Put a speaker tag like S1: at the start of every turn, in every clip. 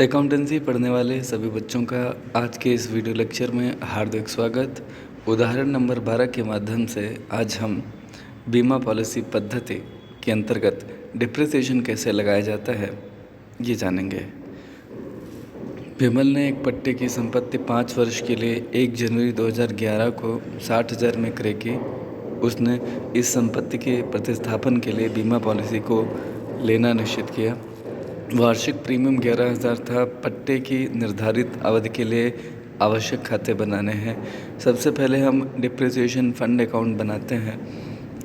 S1: Accountancy पढ़ने वाले सभी बच्चों का आज के इस वीडियो लेक्चर में हार्दिक स्वागत। उदाहरण नंबर 12 के माध्यम से आज हम बीमा पॉलिसी पद्धति के अंतर्गत डिप्रिसिएशन कैसे लगाया जाता है ये जानेंगे। विमल ने एक पट्टे की संपत्ति 5 वर्ष के लिए 1 जनवरी 2011 को 60,000 में क्रय की। उसने इस संपत्ति के प्रतिस्थापन के लिए बीमा पॉलिसी को लेना निश्चित किया। वार्षिक प्रीमियम 11,000 था। पट्टे की निर्धारित अवधि के लिए आवश्यक खाते बनाने हैं। सबसे पहले हम डिप्रिसिएशन फंड अकाउंट बनाते हैं।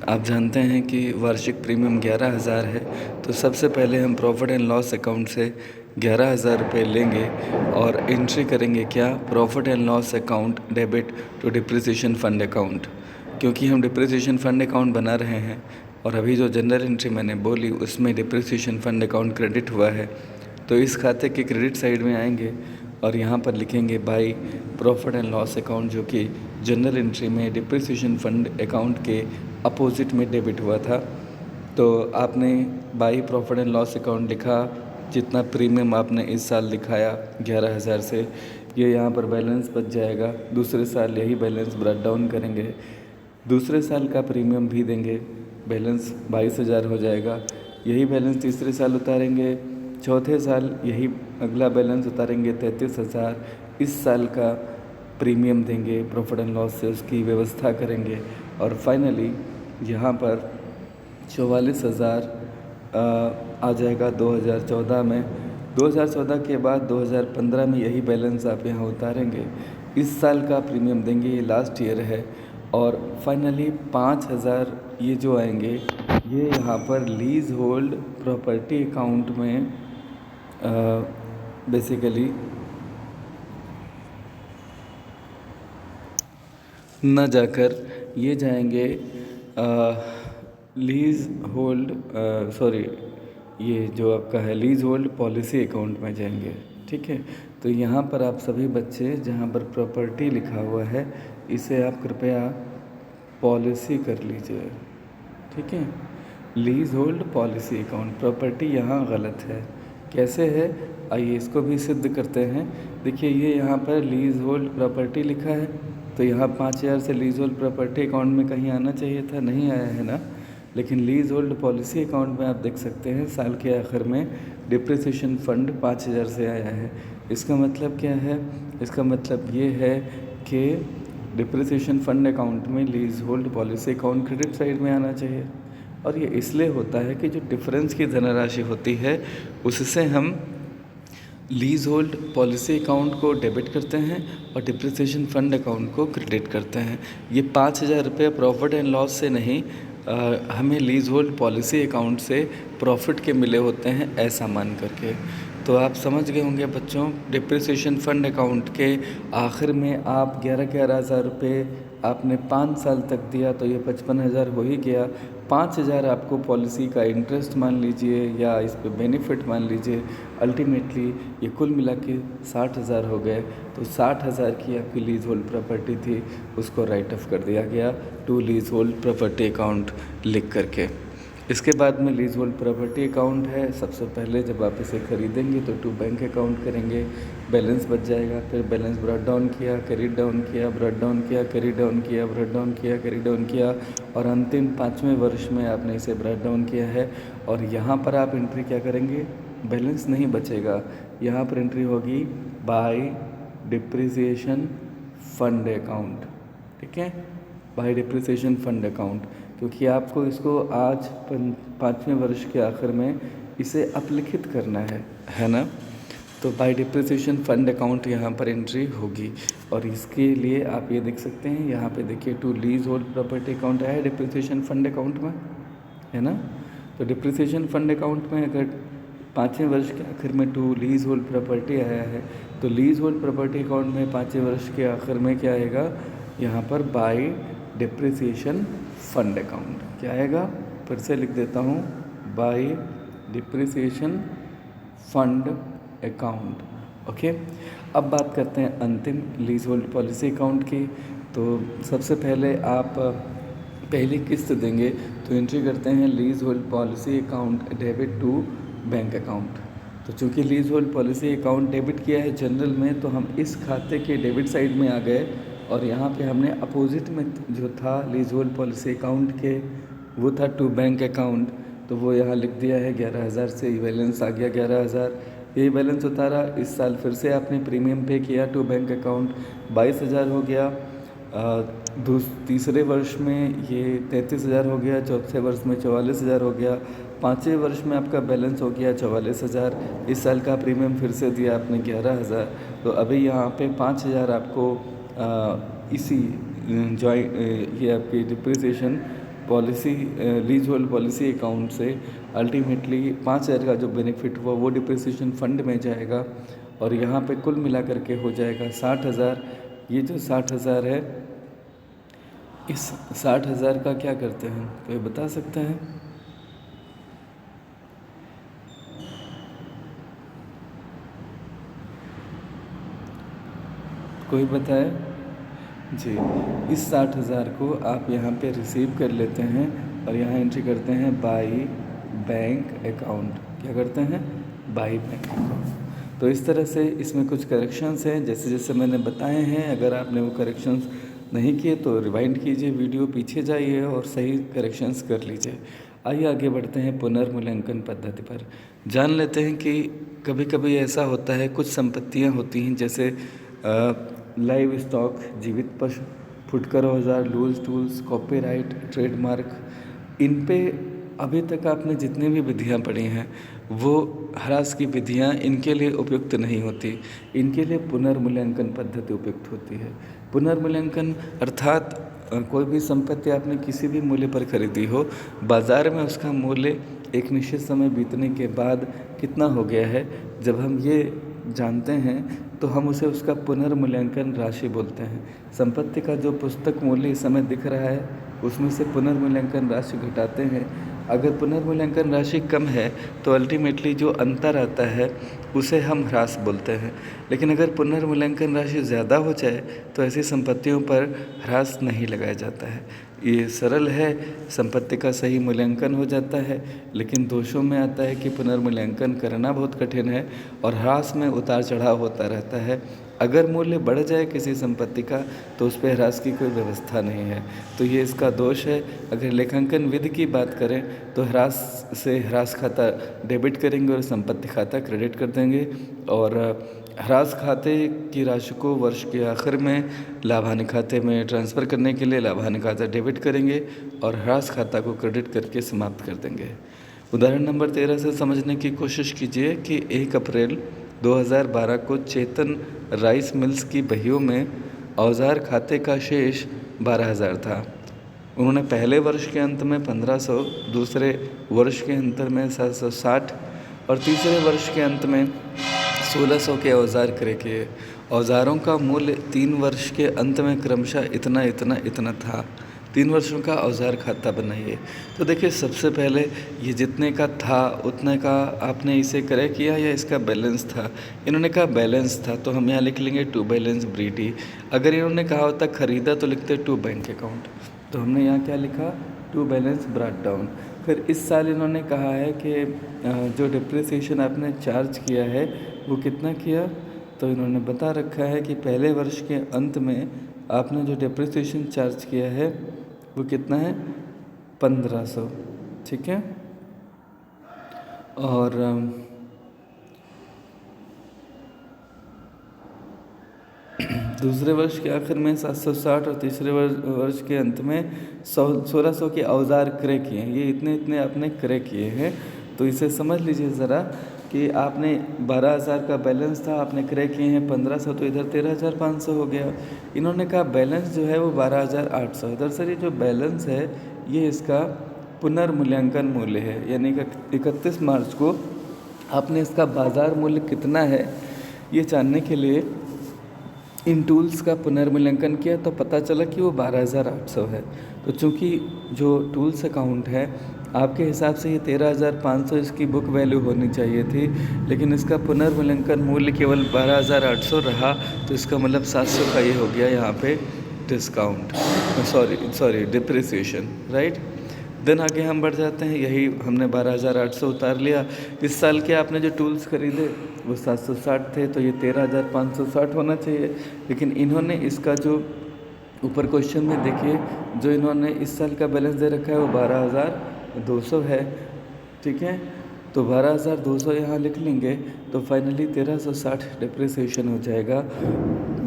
S1: आप जानते हैं कि वार्षिक प्रीमियम 11,000 है, तो सबसे पहले हम प्रॉफिट एंड लॉस अकाउंट से 11,000 रुपये लेंगे और एंट्री करेंगे क्या, profit and loss account debit to depreciation fund account. क्योंकि हम डिप्रिसिएशन फंड अकाउंट बना रहे हैं और अभी जो जनरल एंट्री मैंने बोली उसमें डिप्रिसिएशन फंड अकाउंट क्रेडिट हुआ है, तो इस खाते के क्रेडिट साइड में आएंगे और यहाँ पर लिखेंगे by profit and loss account, जो कि जनरल एंट्री में डिप्रिसिएशन फंड अकाउंट के अपोजिट में डेबिट हुआ था। तो आपने by profit and loss account लिखा, जितना प्रीमियम आपने इस साल दिखाया 11,000 से, ये यहाँ पर बैलेंस बच जाएगा। दूसरे साल यही बैलेंस ब्रेक डाउन करेंगे, दूसरे साल का प्रीमियम भी देंगे, बैलेंस 22,000 हो जाएगा। यही बैलेंस तीसरे साल उतारेंगे, चौथे साल यही अगला बैलेंस उतारेंगे 33,000। इस साल का प्रीमियम देंगे, प्रॉफिट एंड लॉस से उसकी व्यवस्था करेंगे और फाइनली यहाँ पर 44,000 आ जाएगा 2014 में। 2014 के बाद 2015 में यही बैलेंस आप यहाँ उतारेंगे, इस साल का प्रीमियम देंगे, ये लास्ट ईयर है। और फाइनली 5,000 ये जो आएंगे ये यहाँ पर लीज होल्ड प्रॉपर्टी अकाउंट में बेसिकली न जाकर ये जाएंगे लीज होल्ड ये जो आपका है लीज होल्ड पॉलिसी अकाउंट में जाएंगे। ठीक है, तो यहाँ पर आप सभी बच्चे जहाँ पर प्रॉपर्टी लिखा हुआ है इसे आप कृपया पॉलिसी कर लीजिए। ठीक है, lease hold policy account, property यहाँ गलत है। कैसे है, आइए इसको भी सिद्ध करते हैं। देखिए ये यहाँ पर लीज होल्ड प्रॉपर्टी लिखा है, तो यहाँ 5,000 से लीज होल्ड प्रॉपर्टी अकाउंट में कहीं आना चाहिए था, नहीं आया है ना। लेकिन लीज होल्ड पॉलिसी अकाउंट में आप देख सकते हैं साल के आखिर में डिप्रिसिएशन फंड 5,000 से आया है। इसका मतलब क्या है, इसका मतलब ये है कि डिप्रिसिएशन फंड अकाउंट में lease hold policy account credit side में आना चाहिए। और ये इसलिए होता है कि जो डिफरेंस की धनराशि होती है उससे हम लीज होल्ड पॉलिसी अकाउंट को डेबिट करते हैं और डिप्रिसिएशन फंड अकाउंट को क्रेडिट करते हैं। ये 5,000 रुपये प्रॉफिट एंड लॉस से नहीं, हमें लीज होल्ड पॉलिसी अकाउंट से प्रॉफिट के मिले होते हैं, ऐसा मान करके। तो आप समझ गए होंगे बच्चों, डिप्रिसिएशन फंड अकाउंट के आखिर में आप 11,000 रुपये आपने 5 साल तक दिया, तो ये 55,000 हो ही गया। 5,000 आपको पॉलिसी का इंटरेस्ट मान लीजिए या इस पे बेनिफिट मान लीजिए, अल्टीमेटली ये कुल मिला के 60,000 हो गए। तो 60,000 की आपकी लीज होल्ड प्रॉपर्टी थी, उसको राइट ऑफ कर दिया गया to leasehold property account लिख करके। इसके बाद में लीज होल्ड प्रॉपर्टी अकाउंट है, सबसे पहले जब आप इसे खरीदेंगे तो टू बैंक अकाउंट करेंगे, बैलेंस बच जाएगा। फिर बैलेंस ब्रॉट डाउन किया, कैरी डाउन किया, ब्रॉट डाउन किया, कैरी डाउन किया, ब्रॉट डाउन किया, कैरी डाउन किया और अंतिम 5वें वर्ष में आपने इसे ब्रॉट डाउन किया है। और यहाँ पर आप एंट्री क्या करेंगे, बैलेंस नहीं बचेगा, यहाँ पर एंट्री होगी बाय डिप्रिसिएशन फंड अकाउंट। ठीक है, बाय डिप्रिसिएशन फंड अकाउंट, क्योंकि आपको इसको आज 5वें वर्ष के आखिर में इसे अपलिखित करना है ना। तो बाय डिप्रिसिएशन फंड अकाउंट यहाँ पर एंट्री होगी और इसके लिए आप ये देख सकते हैं, यहाँ पे देखिए to leasehold property account आया है डिप्रिसिएशन फंड अकाउंट में, है ना। तो डिप्रिसिएशन फंड अकाउंट में अगर 5वें वर्ष के आखिर में टू लीज होल्ड प्रॉपर्टी आया है, तो लीज होल्ड प्रॉपर्टी अकाउंट में 5वें वर्ष के आखिर में क्या आएगा, यहाँ पर बाय डिप्रिसिएशन फंड अकाउंट क्या आएगा, फिर से लिख देता हूँ, by depreciation fund account. Okay, अब बात करते हैं अंतिम लीज होल्ड पॉलिसी अकाउंट की। तो सबसे पहले आप पहली किस्त देंगे, तो एंट्री करते हैं leasehold policy account debit to bank account. तो चूँकि leasehold policy account debit किया है जनरल में, तो हम इस खाते के डेबिट साइड में आ गए और यहाँ पे हमने अपोजिट में जो था लीज होल्ड पॉलिसी अकाउंट के, वो था टू बैंक अकाउंट, तो वो यहाँ लिख दिया है 11,000 से ये बैलेंस आ गया 11,000, यही बैलेंस उतारा। इस साल फिर से आपने प्रीमियम पे किया टू बैंक अकाउंट 22,000 हो गया। तीसरे वर्ष में ये 33,000 हो गया, चौथे वर्ष में 44,000 हो गया, पाँचवें वर्ष में आपका बैलेंस हो गया 44,000। इस साल का प्रीमियम फिर से दिया आपने 11,000, तो अभी यहाँ पे 5,000 आपको इसी ये आपकी depreciation policy lease hold policy account से अल्टीमेटली 5,000 का जो बेनिफिट हुआ वो डिप्रिसिएशन फंड में जाएगा और यहाँ पे कुल मिला करके हो जाएगा 60,000। ये जो 60,000 है, इस 60,000 का क्या करते हैं कोई बता सकते हैं? कोई बताए जी। इस 60,000 को आप यहाँ पे रिसीव कर लेते हैं और यहाँ एंट्री करते हैं बाई बैंक अकाउंट। क्या करते हैं? By bank account. तो इस तरह से इसमें कुछ करेक्शंस हैं जैसे जैसे मैंने बताए हैं। अगर आपने वो करेक्शंस नहीं किए तो रिवाइंड कीजिए, वीडियो पीछे जाइए और सही करेक्शंस कर लीजिए। आइए आगे बढ़ते हैं पुनर्मूल्यांकन पद्धति पर। जान लेते हैं कि कभी कभी ऐसा होता है, कुछ संपत्तियां होती हैं जैसे लाइव स्टॉक, जीवित पशु, फुटकर औजार, लूज टूल्स, कॉपीराइट, ट्रेडमार्क, इन पे अभी तक आपने जितनी भी विधियाँ पढ़ी हैं वो ह्रास की विधियाँ इनके लिए उपयुक्त नहीं होती। इनके लिए पुनर्मूल्यांकन पद्धति उपयुक्त होती है। पुनर्मूल्यांकन अर्थात कोई भी संपत्ति आपने किसी भी मूल्य पर खरीदी हो, बाज़ार में उसका मूल्य एक निश्चित समय बीतने के बाद कितना हो गया है, जब हम ये जानते हैं तो हम उसे उसका पुनर्मूल्यांकन राशि बोलते हैं। संपत्ति का जो पुस्तक मूल्य इस समय दिख रहा है उसमें से पुनर्मूल्यांकन राशि घटाते हैं। अगर पुनर्मूल्यांकन राशि कम है तो अल्टीमेटली जो अंतर आता है उसे हम ह्रास बोलते हैं। लेकिन अगर पुनर्मूल्यांकन राशि ज़्यादा हो जाए तो ऐसी संपत्तियों पर ह्रास नहीं लगाया जाता है। ये सरल है, संपत्ति का सही मूल्यांकन हो जाता है, लेकिन दोषों में आता है कि पुनर्मूल्यांकन करना बहुत कठिन है और ह्रास में उतार चढ़ाव होता रहता है। अगर मूल्य बढ़ जाए किसी संपत्ति का तो उस पर ह्रास की कोई व्यवस्था नहीं है, तो ये इसका दोष है। अगर लेखांकन विधि की बात करें तो ह्रास से ह्रास खाता डेबिट करेंगे और संपत्ति खाता क्रेडिट कर देंगे, और ह्रास खाते की राशि को वर्ष के आखिर में लाभानी खाते में ट्रांसफ़र करने के लिए लाभानी खाता डेबिट करेंगे और ह्रास खाता को क्रेडिट करके समाप्त कर देंगे। उदाहरण नंबर 13 से समझने की कोशिश कीजिए कि 1 अप्रैल 2012 को चेतन राइस मिल्स की बहियों में औजार खाते का शेष 12,000 था। उन्होंने पहले वर्ष के अंत में 1,500, दूसरे वर्ष के अंत में 760 और तीसरे वर्ष के अंत में 1,600 के औजार क्रय किए। औजारों का मूल्य 3 वर्ष के अंत में क्रमशः इतना इतना इतना था। 3 वर्षों का औजार खाता बनाइए। तो देखिए, सबसे पहले ये जितने का था उतने का आपने इसे क्रय किया या इसका बैलेंस था? इन्होंने कहा बैलेंस था, तो हम यहाँ लिख लेंगे टू बैलेंस ब्रीटी। अगर इन्होंने कहा होता खरीदा तो लिखते टू बैंक अकाउंट, तो हमने यहाँ क्या लिखा? To balance brought down. फिर इस साल इन्होंने कहा है कि जो डिप्रिसिएशन आपने चार्ज किया है वो कितना किया, तो इन्होंने बता रखा है कि पहले वर्ष के अंत में आपने जो डिप्रिसिएशन चार्ज किया है वो कितना है? 1,500। ठीक है। और दूसरे वर्ष के आखिर में 760 और तीसरे वर्ष के अंत में 1,600 के औजार क्रय किए हैं। ये इतने इतने आपने क्रय किए हैं। तो इसे समझ लीजिए ज़रा कि आपने 12,000 का बैलेंस था, आपने क्रय किए हैं 1,500, तो इधर 13,500 हो गया। इन्होंने कहा बैलेंस जो है वो 12,800। दरअसल ये जो बैलेंस है ये इसका पुनर्मूल्यांकन मूल्य है, यानी कि 31 मार्च को आपने इसका बाज़ार मूल्य कितना है ये जानने के लिए इन टूल्स का पुनर्मूल्यांकन किया तो पता चला कि वो 12,800 है। तो चूँकि जो टूल्स अकाउंट है आपके हिसाब से ये 13,500 इसकी बुक वैल्यू होनी चाहिए थी, लेकिन इसका पुनर्मूल्यांकन मूल्य केवल 12,800 रहा, तो इसका मतलब 700 का ये हो गया यहाँ पे discount, sorry depreciation, right. Then आगे हम बढ़ जाते हैं, यही हमने 12,800 उतार लिया। इस साल के आपने जो टूल्स खरीदे वो 760 थे, तो ये 13,560 होना चाहिए। लेकिन इन्होंने इसका जो ऊपर क्वेश्चन में देखिए, जो इन्होंने इस साल का बैलेंस दे रखा है वो 12,200 है, ठीक है। तो 12,200 यहाँ लिख लेंगे, तो फाइनली 1360 डिप्रिसिएशन हो जाएगा।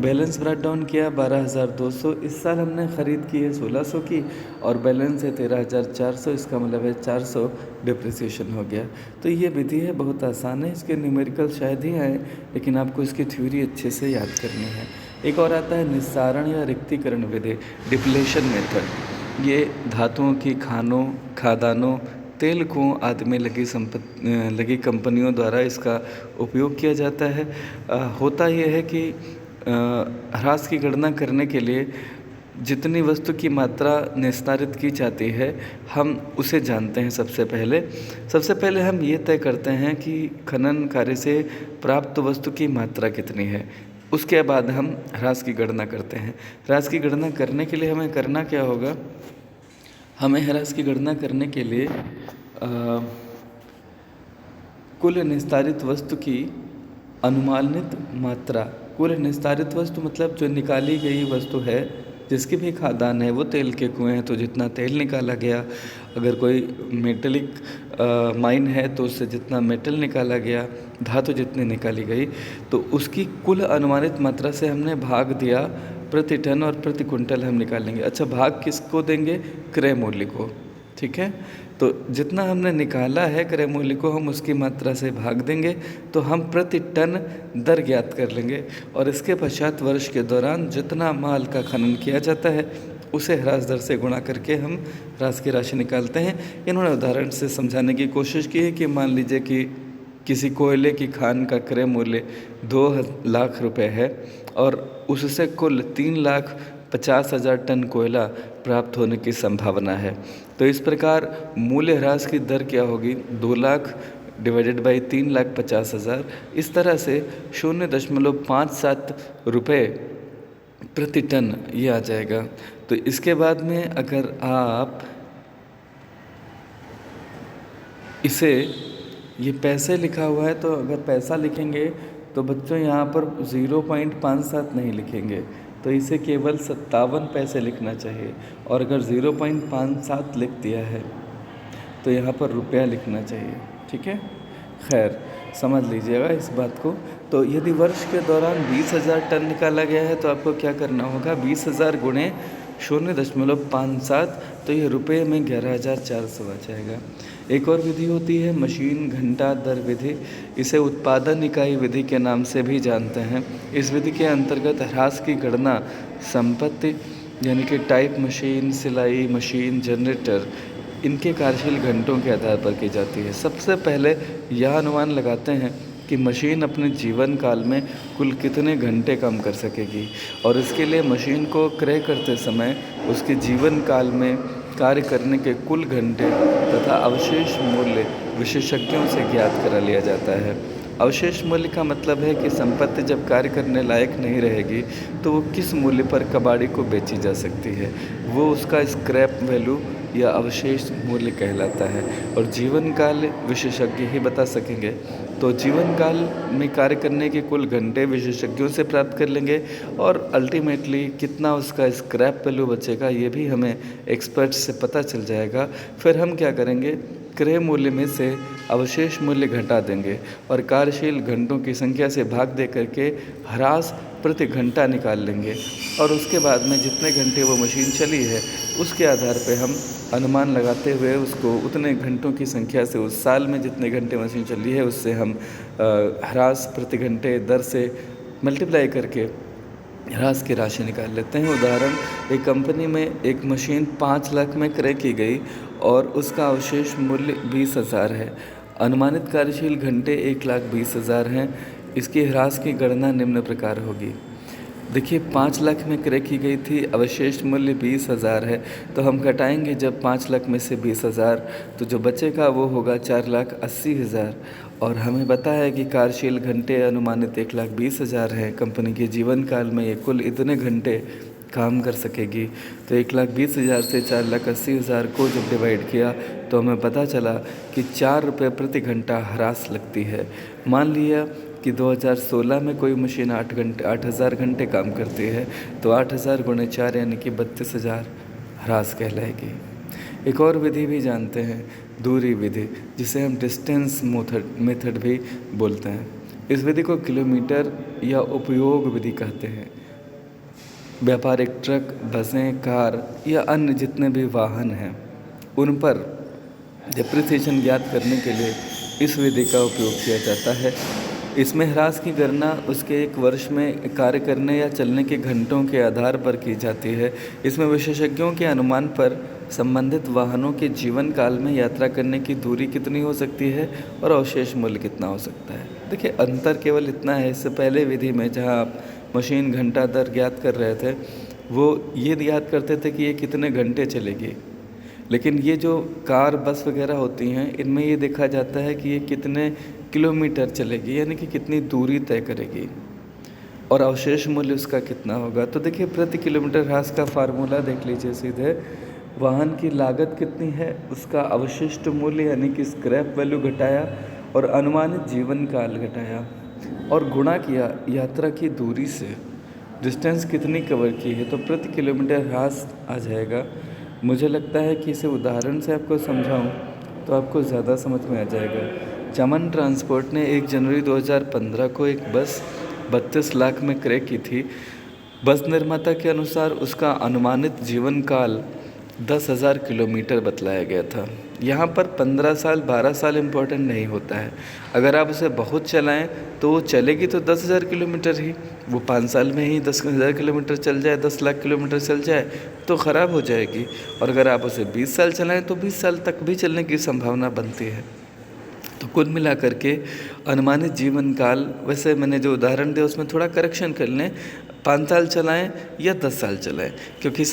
S1: बैलेंस ब्रेक डाउन किया 12,200, इस साल हमने ख़रीद की है 1,600 की, और बैलेंस है 13,400, इसका मतलब है 400 डिप्रिसिएशन हो गया। तो ये विधि है, बहुत आसान है, इसके न्यूमेरिकल शायद ही आए, लेकिन आपको इसकी थ्योरी अच्छे से याद करनी है। एक और आता है निस्सारण या रिक्तीकरण विधि, डिप्लेशन मेथड। ये धातुओं की खादानों, तेल कुओं आदि में लगी कंपनियों द्वारा इसका उपयोग किया जाता है। होता यह है कि ह्रास की गणना करने के लिए जितनी वस्तु की मात्रा निस्तारित की जाती है हम उसे जानते हैं। सबसे पहले हम ये तय करते हैं कि खनन कार्य से प्राप्त वस्तु की मात्रा कितनी है, उसके बाद हम ह्रास की गणना करते हैं। ह्रास की गणना करने के लिए हमें करना क्या होगा, हमें ह्रास की गणना करने के लिए कुल निस्तारित वस्तु की अनुमानित मात्रा, कुल निस्तारित वस्तु मतलब जो निकाली गई वस्तु है, जिसकी भी खादान है, वो तेल के कुएं हैं तो जितना तेल निकाला गया, अगर कोई मेटलिक माइन है तो उससे जितना मेटल निकाला गया, धातु जितनी निकाली गई, तो उसकी कुल अनुमानित मात्रा से हमने भाग दिया प्रति टन और प्रति कुंटल हम निकालेंगे। अच्छा, भाग किसको देंगे, क्रय मूल्य को, ठीक है। तो जितना हमने निकाला है क्रय मूल्य को हम उसकी मात्रा से भाग देंगे, तो हम प्रति टन दर ज्ञात कर लेंगे, और इसके पश्चात वर्ष के दौरान जितना माल का खनन किया जाता है उसे ह्रास दर से गुणा करके हम ह्रास की राशि निकालते हैं। इन्होंने उदाहरण से समझाने की कोशिश की है कि मान लीजिए कि किसी कोयले की खान का क्रय मूल्य 2 लाख रुपए है और उससे कुल 3,50,000 टन कोयला प्राप्त होने की संभावना है। तो इस प्रकार मूल्य ह्रास की दर क्या होगी, 2 लाख डिवाइडेड बाई 3,50,000, इस तरह से 0.57 रुपये प्रति टन ये आ जाएगा। तो इसके बाद में अगर आप इसे, ये पैसे लिखा हुआ है, तो अगर पैसा लिखेंगे तो बच्चों यहाँ पर 0.57 नहीं लिखेंगे, तो इसे केवल 57 पैसे लिखना चाहिए। और अगर 0.57 लिख दिया है तो यहाँ पर रुपया लिखना चाहिए, ठीक है। खैर, समझ लीजिएगा इस बात को। तो यदि वर्ष के दौरान 20,000 टन निकाला गया है तो आपको क्या करना होगा, 20,000 गुणे 0.57, तो ये रुपये में 11,400 आ जाएगा। एक और विधि होती है मशीन घंटा दर विधि, इसे उत्पादन इकाई विधि के नाम से भी जानते हैं। इस विधि के अंतर्गत ह्रास की गणना संपत्ति यानी कि टाइप मशीन, सिलाई मशीन, जनरेटर, इनके कार्यशील घंटों के आधार पर की जाती है। सबसे पहले यह अनुमान लगाते हैं कि मशीन अपने जीवन काल में कुल कितने घंटे काम कर सकेगी, और इसके लिए मशीन को क्रय करते समय उसके जीवन काल में कार्य करने के कुल घंटे तथा अवशेष मूल्य विशेषज्ञों से ज्ञात करा लिया जाता है। अवशेष मूल्य का मतलब है कि संपत्ति जब कार्य करने लायक नहीं रहेगी तो वो किस मूल्य पर कबाड़ी को बेची जा सकती है, वो उसका स्क्रैप वैल्यू या अवशेष मूल्य कहलाता है। और जीवन काल विशेषज्ञ ही बता सकेंगे। तो जीवन काल में कार्य करने के कुल घंटे विशेषज्ञों से प्राप्त कर लेंगे, और अल्टीमेटली कितना उसका स्क्रैप वैल्यू बचेगा ये भी हमें एक्सपर्ट से पता चल जाएगा। फिर हम क्या करेंगे, क्रय मूल्य में से अवशेष मूल्य घटा देंगे और कार्यशील घंटों की संख्या से भाग दे करके ह्रास प्रति घंटा निकाल लेंगे, और उसके बाद में जितने घंटे वो मशीन चली है उसके आधार पे हम अनुमान लगाते हुए उसको उतने घंटों की संख्या से, उस साल में जितने घंटे मशीन चली है उससे हम ह्रास प्रति घंटे दर से मल्टीप्लाई करके ह्रास की राशि निकाल लेते हैं। उदाहरण, एक कंपनी में एक मशीन 5 लाख में क्रय की गई और उसका अवशेष मूल्य 20,000 है। अनुमानित कार्यशील घंटे 1,20,000 हैं। इसकी ह्रास की गणना निम्न प्रकार होगी। देखिए, 5 लाख में क्रय की गई थी, अवशेष मूल्य 20,000 है, तो हम घटाएंगे जब 5 लाख में से 20,000, तो जो बचेगा वो होगा 4,80,000। और हमें पता है कि कार्यशील घंटे अनुमानित 1,20,000 हैं। कंपनी के जीवन काल में ये कुल इतने घंटे काम कर सकेगी। तो 1,20,000 से 4,80,000 को जब डिवाइड किया तो हमें पता चला कि 4 रुपये प्रति घंटा ह्रास लगती है। मान लिया कि 2016 में कोई मशीन 8,000 घंटे काम करती है, तो 8,000 गुणे 4 यानी कि 32,000 ह्रास कहलाएगी। एक और विधि भी जानते हैं, दूरी विधि, जिसे हम डिस्टेंस मेथड भी बोलते हैं। इस विधि को किलोमीटर या उपयोग विधि कहते हैं। व्यापारिक ट्रक, बसें, कार या अन्य जितने भी वाहन हैं उन पर डिप्रिसिएशन ज्ञात करने के लिए इस विधि का उपयोग किया जाता है। इसमें ह्रास की गणना उसके एक वर्ष में कार्य करने या चलने के घंटों के आधार पर की जाती है। इसमें विशेषज्ञों के अनुमान पर संबंधित वाहनों के जीवन काल में यात्रा करने की दूरी कितनी हो सकती है और अवशेष मूल्य कितना हो सकता है। देखिए, अंतर केवल इतना है, इससे पहले विधि में जहाँ आप मशीन घंटा दर ज्ञात कर रहे थे, वो ये ज्ञात करते थे कि ये कितने घंटे चलेगी, लेकिन ये जो कार बस वगैरह होती हैं इनमें ये देखा जाता है कि ये कितने किलोमीटर चलेगी, यानी कि कितनी दूरी तय करेगी और अवशेष मूल्य उसका कितना होगा। तो देखिए, प्रति किलोमीटर ह्रास का फार्मूला देख लीजिए सीधे। वाहन की लागत कितनी है, उसका अवशिष्ट मूल्य यानी कि स्क्रैप वैल्यू घटाया और अनुमानित जीवन काल घटाया और गुणा किया यात्रा की दूरी से, डिस्टेंस कितनी कवर की है, तो प्रति किलोमीटर ह्रास आ जाएगा। मुझे लगता है कि इसे उदाहरण से आपको समझाऊं तो आपको ज़्यादा समझ में आ जाएगा। चमन ट्रांसपोर्ट ने 1 जनवरी 2015 को एक बस 32 लाख में क्रय की थी। बस निर्माता के अनुसार उसका अनुमानित जीवन काल 10,000 किलोमीटर बतलाया गया था। यहाँ पर 15 साल 12 साल इम्पोर्टेंट नहीं होता है। अगर आप उसे बहुत चलाएं तो वो चलेगी तो 10,000 किलोमीटर ही, वो 5 साल में ही 10,000 किलोमीटर चल जाए, 10 लाख किलोमीटर चल जाए तो ख़राब हो जाएगी। और अगर आप उसे 20 साल चलाएं तो 20 साल तक भी चलने की संभावना बनती है। तो कुल मिलाकर के अनुमानित जीवन काल, वैसे मैंने जो उदाहरण दिया उसमें थोड़ा करेक्शन कर लें, 5 साल चलाएं या 10 साल चलाएं, क्योंकि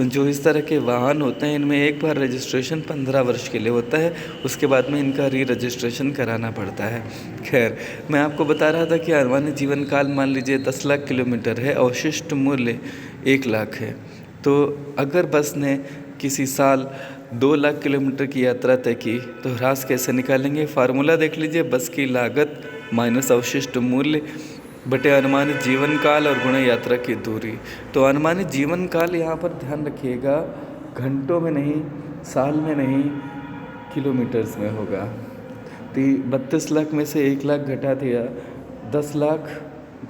S1: जो इस तरह के वाहन होते हैं इनमें एक बार रजिस्ट्रेशन 15 वर्ष के लिए होता है, उसके बाद में इनका रजिस्ट्रेशन कराना पड़ता है। खैर, मैं आपको बता रहा था कि अनुमानित जीवन काल मान लीजिए 10 लाख किलोमीटर है, अवशिष्ट मूल्य 1 लाख है। तो अगर बस ने किसी साल 2 लाख किलोमीटर की यात्रा तय की तो ह्रास कैसे निकालेंगे? फार्मूला देख लीजिए, बस की लागत माइनस अवशिष्ट मूल्य बटे अनुमानित जीवन काल और गुणा यात्रा की दूरी। तो अनुमानित जीवन काल यहाँ पर ध्यान रखिएगा, घंटों में नहीं, साल में नहीं, किलोमीटर्स में होगा। तो 32 लाख में से 1 लाख घटा दिया, 10 लाख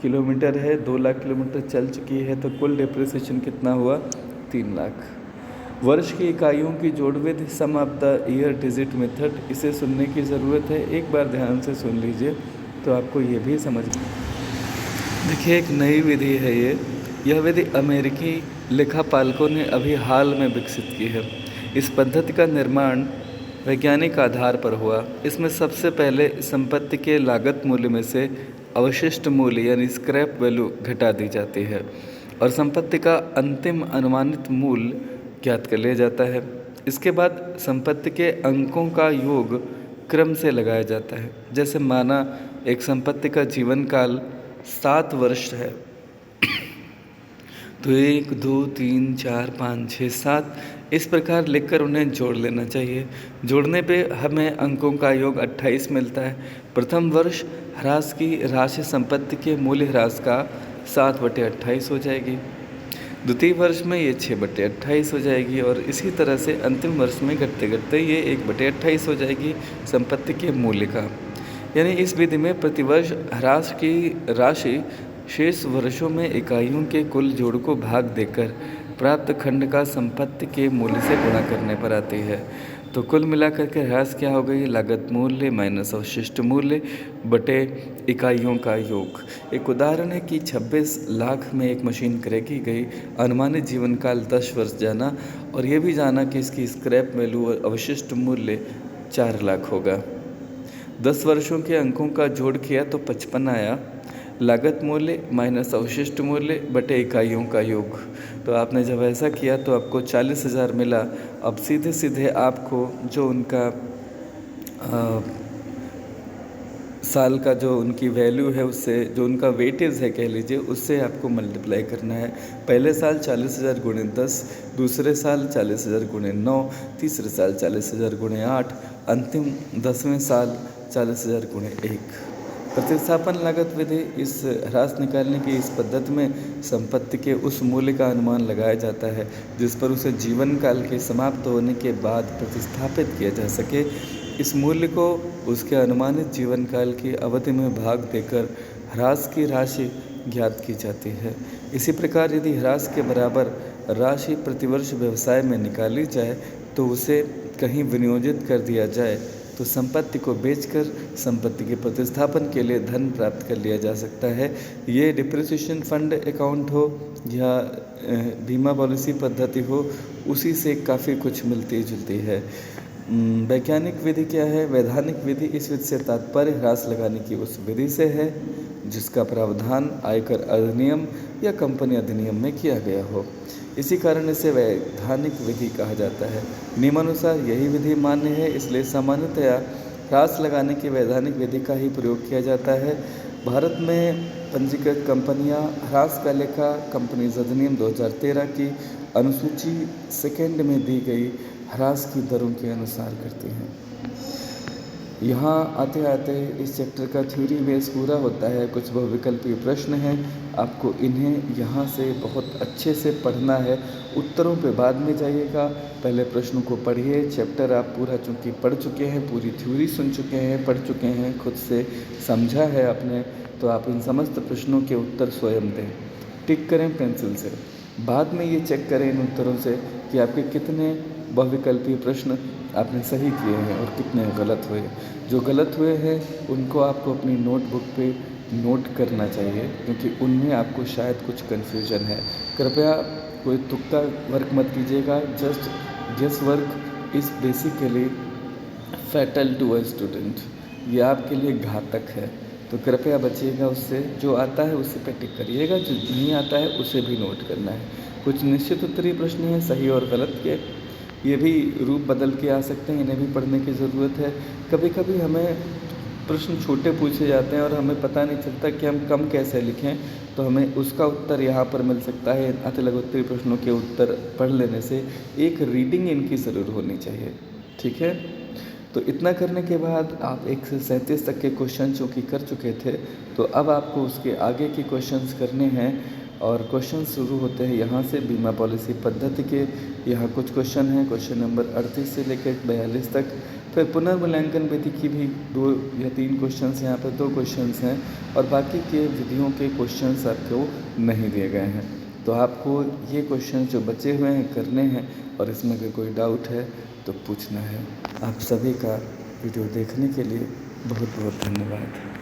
S1: किलोमीटर है, 2 लाख किलोमीटर चल चुकी है, तो कुल डिप्रिसिएशन कितना हुआ? 3 लाख। वर्ष की इकाइयों की जोड़ विधि, sum of the year digit method, इसे सुनने की ज़रूरत है, एक बार ध्यान से सुन लीजिए तो आपको ये भी समझ में। देखिए, एक नई विधि है यह विधि अमेरिकी लेखापालकों ने अभी हाल में विकसित की है। इस पद्धति का निर्माण वैज्ञानिक आधार पर हुआ। इसमें सबसे पहले संपत्ति के लागत मूल्य में से अवशिष्ट मूल्य यानी स्क्रैप वैल्यू घटा दी जाती है और संपत्ति का अंतिम अनुमानित मूल्य ज्ञात कर लिया जाता है। इसके बाद संपत्ति के अंकों का योग क्रम से लगाया जाता है। जैसे माना एक संपत्ति का जीवन काल 7 वर्ष है, तो 1, 2, 3, 4, 5, 6, 7 इस प्रकार लिखकर उन्हें जोड़ लेना चाहिए। जोड़ने पे हमें अंकों का योग 28 मिलता है। प्रथम वर्ष ह्रास की राशि संपत्ति के मूल्य ह्रास का 7/28 हो जाएगी। द्वितीय वर्ष में ये 6/28 हो जाएगी और इसी तरह से अंतिम वर्ष में घटते घटते ये 1/28 हो जाएगी संपत्ति के मूल्य का। यानी इस विधि में प्रतिवर्ष ह्रास की राशि शेष वर्षों में इकाइयों के कुल जोड़ को भाग देकर प्राप्त खंड का संपत्ति के मूल्य से गुणा करने पर आती है। तो कुल मिलाकर के ह्रास क्या हो गई? लागत मूल्य माइनस अवशिष्ट मूल्य बटे इकाइयों का योग। एक उदाहरण है कि 26 लाख में एक मशीन क्रय की गई, अनुमानित जीवन काल 10 वर्ष जाना और ये भी जाना कि इसकी स्क्रैप वैल्यू और अवशिष्ट मूल्य 4 लाख होगा। 10 वर्षों के अंकों का जोड़ किया तो 55 आया। लागत मूल्य माइनस अवशिष्ट मूल्य बटे इकाइयों का योग। तो आपने जब ऐसा किया तो आपको 40,000 मिला। अब सीधे सीधे आपको जो उनका साल का जो उनकी वैल्यू है उससे जो उनका वेटेज है कह लीजिए उससे आपको मल्टीप्लाई करना है। पहले साल 40,000 गुणे 10, दूसरे साल 40,000 गुणे 9, तीसरे साल 40,000 गुणे 8, अंतिम 10वें साल 40,000 गुणे 1। प्रतिस्थापन लागत विधि इस ह्रास निकालने की इस पद्धति में संपत्ति के उस मूल्य का अनुमान लगाया जाता है जिस पर उसे जीवन काल के समाप्त होने के बाद प्रतिस्थापित किया जा सके। इस मूल्य को उसके अनुमानित जीवन काल की अवधि में भाग देकर ह्रास की राशि ज्ञात की जाती है। इसी प्रकार यदि ह्रास के बराबर राशि प्रतिवर्ष व्यवसाय में निकाली जाए तो उसे कहीं विनियोजित कर दिया जाए तो संपत्ति को बेचकर संपत्ति के प्रतिस्थापन के लिए धन प्राप्त कर लिया जा सकता है। ये डिप्रिसिएशन फंड अकाउंट हो या बीमा पॉलिसी पद्धति हो, उसी से काफ़ी कुछ मिलती जुलती है। वैज्ञानिक विधि क्या है? वैधानिक विधि इस विधि से तात्पर्य ह्रास लगाने की उस विधि से है जिसका प्रावधान आयकर अधिनियम या कंपनी अधिनियम में किया गया हो। इसी कारण इसे वैधानिक विधि कहा जाता है। नियमानुसार यही विधि मान्य है, इसलिए सामान्यतया ह्रास लगाने की वैधानिक विधि का ही प्रयोग किया जाता है। भारत में पंजीकृत कंपनियां ह्रास का लेखा कंपनीज अधिनियम 2013 की अनुसूची सेकंड में दी गई ह्रास की दरों के अनुसार करती हैं। यहाँ आते आते इस चैप्टर का थ्योरी बेस पूरा होता है। कुछ बहुविकल्पीय प्रश्न हैं, आपको इन्हें यहाँ से बहुत अच्छे से पढ़ना है। उत्तरों पे बाद में जाइएगा, पहले प्रश्नों को पढ़िए। चैप्टर आप पूरा चूँकि पढ़ चुके हैं, पूरी थ्योरी सुन चुके हैं, पढ़ चुके हैं, खुद से समझा है आपने, तो आप इन समस्त प्रश्नों के उत्तर स्वयं दें। टिक करें पेंसिल से। बाद में ये चेक करें इन उत्तरों से कि आपके कितने बहुविकल्पीय प्रश्न आपने सही किए हैं और कितने गलत हुए। जो गलत हुए हैं उनको आपको अपनी नोटबुक पे नोट करना चाहिए, क्योंकि उनमें आपको शायद कुछ कन्फ्यूजन है। कृपया कोई तुक्का वर्क मत कीजिएगा। Just guess work is basically fatal to a student. ये आपके लिए घातक है, तो कृपया बचिएगा उससे। जो आता है उसे पे टिक करिएगा, जो नहीं आता है उसे भी नोट करना है। कुछ निश्चित उत्तरीय प्रश्न हैं सही और गलत के, ये भी रूप बदल के आ सकते हैं, इन्हें भी पढ़ने की ज़रूरत है। कभी कभी हमें प्रश्न छोटे पूछे जाते हैं और हमें पता नहीं चलता कि हम कम कैसे लिखें, तो हमें उसका उत्तर यहाँ पर मिल सकता है। अति लघु उत्तरीय प्रश्नों के उत्तर पढ़ लेने से एक रीडिंग इनकी ज़रूर होनी चाहिए, ठीक है। तो इतना करने के बाद आप 1 से 37 तक के क्वेश्चन चूँकि कर चुके थे, तो अब आपको उसके आगे के क्वेश्चंस करने हैं। और क्वेश्चन शुरू होते हैं यहाँ से बीमा पॉलिसी पद्धति के। यहाँ कुछ क्वेश्चन हैं, क्वेश्चन नंबर 38 से लेकर 42 तक। फिर पुनर्मूल्यांकन विधि की भी 2 या 3 क्वेश्चंस, यहाँ पर 2 क्वेश्चंस हैं, और बाकी के विधियों के क्वेश्चंस आपको नहीं दिए गए हैं। तो आपको ये क्वेश्चन जो बचे हुए हैं करने हैं, और इसमें अगर कोई डाउट है तो पूछना है। आप सभी का वीडियो देखने के लिए बहुत बहुत धन्यवाद।